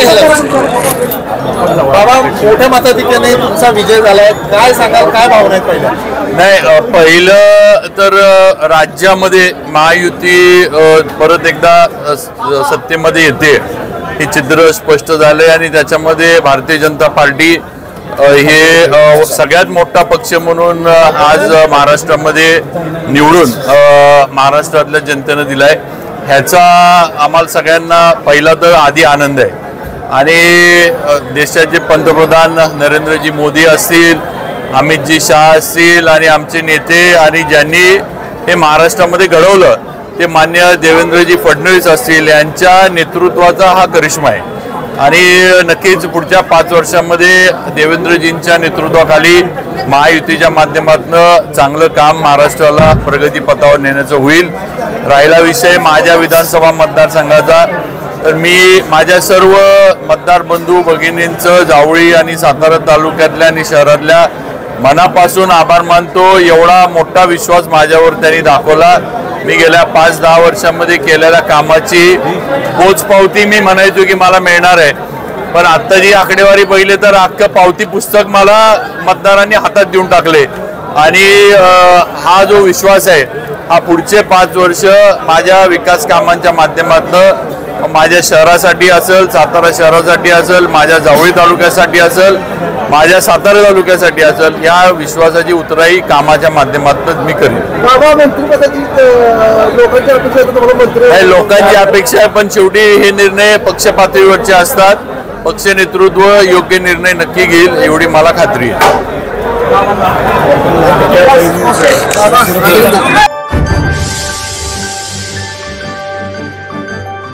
काय झालं बाबा? मोठ्या मताधिक्याने तुमचा विजय झालाय, काय सांगाल, काय भावना आहेत पहिल्या? नाही, पहिलं तर राज्यामध्ये महायुती परत एकदा सत्तेमध्ये येते हे चित्र स्पष्ट झालंय आणि त्याच्यामध्ये भारतीय जनता पार्टी हे सगळ्यात मोठा पक्ष म्हणून आज महाराष्ट्रामध्ये निवडून महाराष्ट्रातल्या जनतेनं दिलाय। ह्याचा आम्हाला सगळ्यांना पहिला तर आधी आनंद आहे आणि देशाचे पंतप्रधान नरेंद्रजी मोदी असतील, अमितजी शाह असतील आणि आमचे नेते आणि ज्यांनी हे महाराष्ट्रामध्ये घडवलं ते मान्य देवेंद्रजी फडणवीस असतील, यांच्या नेतृत्वाचा हा करिश्मा आहे आणि नक्कीच पुढच्या 5 वर्षांमध्ये देवेंद्रजींच्या नेतृत्वाखाली महायुतीच्या माध्यमातून चांगलं काम महाराष्ट्राला प्रगतीपथावर नेण्याचं होईल। राहिला विषय माझ्या विधानसभा मतदारसंघाचा, तर मी माझ्या सर्व मतदार बंधू भगिनींचं जावळी आणि सातारा तालुक्यातल्या आणि शहरातल्या मनापासून आभार मानतो। एवढा मोठा विश्वास माझ्यावर त्यांनी दाखवला। मी गेल्या 5-10 वर्षांमध्ये केलेल्या कामाची पोचपावती मी म्हणायचो की मला मिळणार आहे, पण आता जी आकडेवारी पाहिली तर अख्खं पावती पुस्तक मला मतदारांनी हातात देऊन टाकले आणि हा जो विश्वास आहे हा पुढचे 5 वर्ष माझ्या विकास कामांच्या माध्यमातून माझ्या शहरासाठी असेल, सातारा शहरासाठी असेल, माझ्या जावळी तालुक्यासाठी असेल, माझ्या सातारा तालुक्यासाठी असेल, या विश्वासाची उतराई कामाच्या माध्यमातून मी करेन। लोकांची अपेक्षा आहे, पण शेवटी हे निर्णय पक्ष पातळीवरचे असतात। पक्ष नेतृत्व योग्य निर्णय नक्की घेईल एवढी मला खात्री आहे।